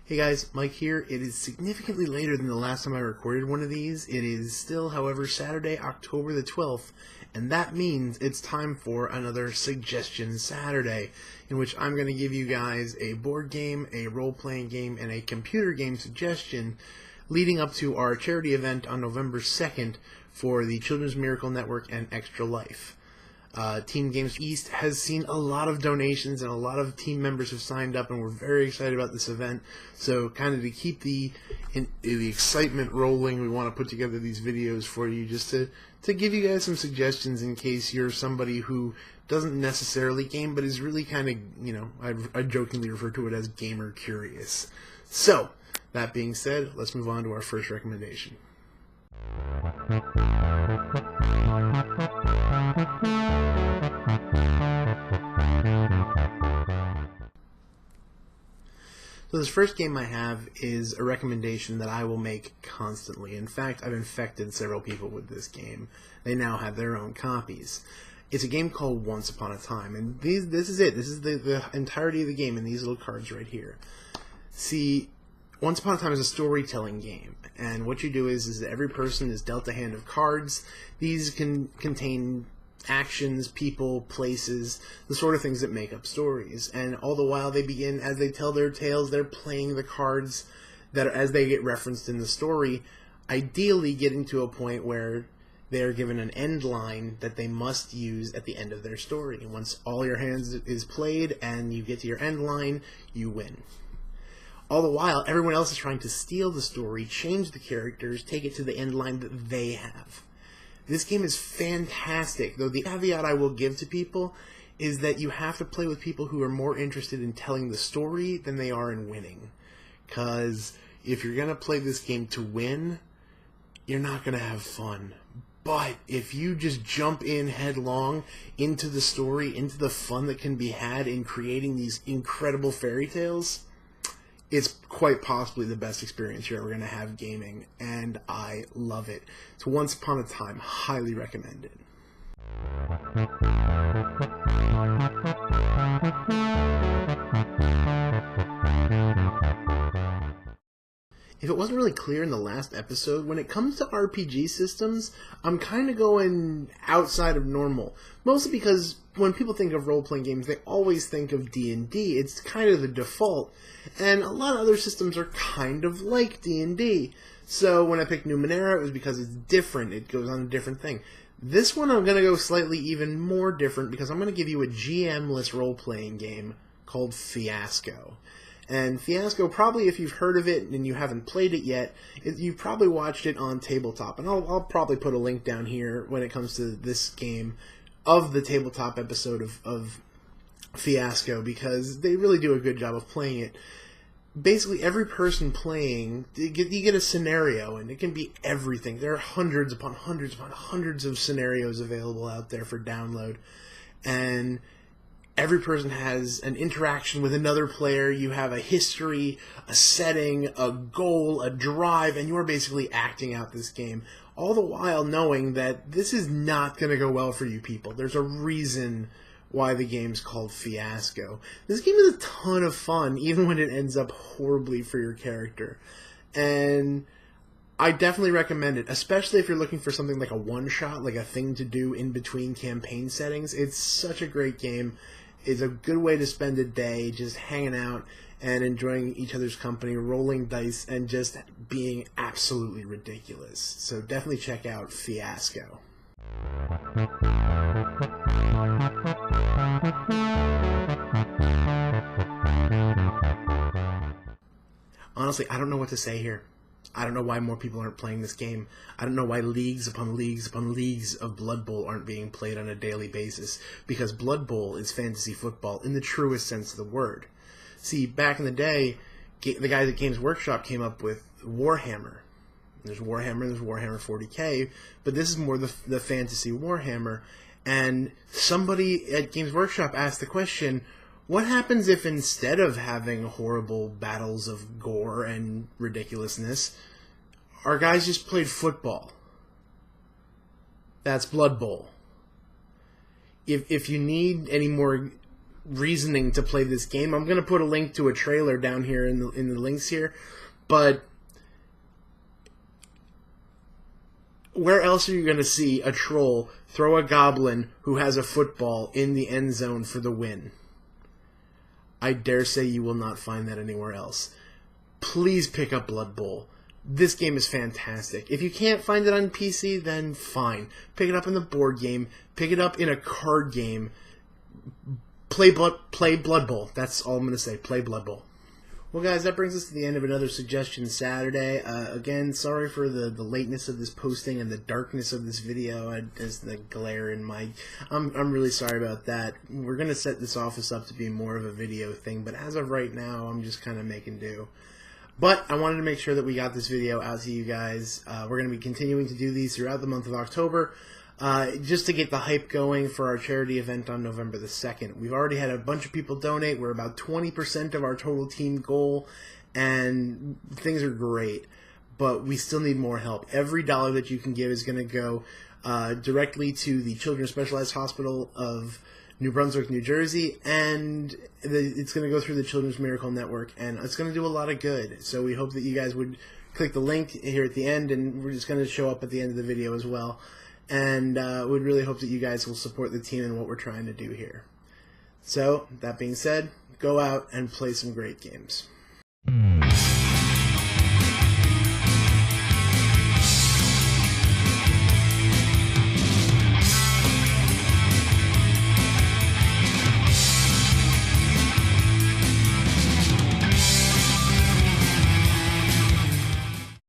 Hey guys, Mike here. It is significantly later than the last time I recorded one of these. It is still, however, Saturday, October the 12th, and that means it's time for another Suggestion Saturday, in which I'm going to give you guys a board game, a role-playing game, and a computer game suggestion leading up to our charity event on November 2nd for the Children's Miracle Network and Extra Life. Team Games East has seen a lot of donations and a lot of team members have signed up, and we're very excited about this event. So kind of to keep the excitement rolling, we want to put together these videos for you just to give you guys some suggestions in case you're somebody who doesn't necessarily game but is really kind of, you know, I jokingly refer to it as gamer curious. So, that being said, let's move on to our first recommendation. So this first game I have is a recommendation that I will make constantly. In fact, I've infected several people with this game. They now have their own copies. It's a game called Once Upon a Time, and this is it. This is the entirety of the game in these little cards right here. See, Once Upon a Time is a storytelling game, and what you do is that every person is dealt a hand of cards. These can contain actions, people, places, the sort of things that make up stories. And all the while they begin, as they tell their tales, they're playing the cards that, as they get referenced in the story, ideally getting to a point where they are given an end line that they must use at the end of their story. And once all your hands is played and you get to your end line, you win. All the while, everyone else is trying to steal the story, change the characters, take it to the end line that they have. This game is fantastic, though the caveat I will give to people is that you have to play with people who are more interested in telling the story than they are in winning. Because if you're going to play this game to win, you're not going to have fun. But if you just jump in headlong into the story, into the fun that can be had in creating these incredible fairy tales, it's quite possibly the best experience you're ever going to have gaming, and I love it. So Once Upon a Time, highly recommended. If it wasn't really clear in the last episode, when it comes to RPG systems, I'm kind of going outside of normal. Mostly because when people think of role-playing games, they always think of D&D. It's kind of the default. And a lot of other systems are kind of like D&D. So when I picked Numenera, it was because it's different. It goes on a different thing. This one I'm going to go slightly even more different because I'm going to give you a GM-less role-playing game called Fiasco. And Fiasco, probably if you've heard of it and you haven't played it yet, you've probably watched it on tabletop. And I'll probably put a link down here when it comes to this game of the tabletop episode of Fiasco, because they really do a good job of playing it. Basically, every person playing, you get a scenario, and it can be everything. There are hundreds upon hundreds upon hundreds of scenarios available out there for download. And every person has an interaction with another player. You have a history, a setting, a goal, a drive, and you're basically acting out this game. All the while knowing that this is not going to go well for you people. There's a reason why the game's called Fiasco. This game is a ton of fun, even when it ends up horribly for your character. And I definitely recommend it, especially if you're looking for something like a one-shot, like a thing to do in between campaign settings. It's such a great game. It's a good way to spend a day just hanging out and enjoying each other's company, rolling dice, and just being absolutely ridiculous. So definitely check out Fiasco. Honestly, I don't know what to say here. I don't know why more people aren't playing this game. I don't know why leagues upon leagues upon leagues of Blood Bowl aren't being played on a daily basis, because Blood Bowl is fantasy football in the truest sense of the word. See, back in the day, the guys at Games Workshop came up with Warhammer. There's Warhammer 40K, but this is more the fantasy Warhammer. And somebody at Games Workshop asked the question, what happens if instead of having horrible battles of gore and ridiculousness, our guys just played football? That's Blood Bowl. If you need any more reasoning to play this game. I'm going to put a link to a trailer down here in the links here, but where else are you going to see a troll throw a goblin who has a football in the end zone for the win? I dare say you will not find that anywhere else. Please pick up Blood Bowl. This game is fantastic. If you can't find it on PC, then fine. Pick it up in the board game. Pick it up in a card game. Play Blood Bowl. That's all I'm going to say. Play Blood Bowl. Well, guys, that brings us to the end of another Suggestion Saturday. Again, sorry for the lateness of this posting and the darkness of this video as the glare in my... I'm really sorry about that. We're going to set this office up to be more of a video thing, but as of right now, I'm just kind of making do. But I wanted to make sure that we got this video out to you guys. We're going to be continuing to do these throughout the month of October. Just to get the hype going for our charity event on November the 2nd. We've already had a bunch of people donate. We're about 20% of our total team goal, and things are great. But we still need more help. Every dollar that you can give is going to go directly to the Children's Specialized Hospital of New Brunswick, New Jersey, and it's going to go through the Children's Miracle Network, and it's going to do a lot of good. So we hope that you guys would click the link here at the end, and we're just going to show up at the end of the video as well. And we'd really hope that you guys will support the team and what we're trying to do here. So, that being said, go out and play some great games.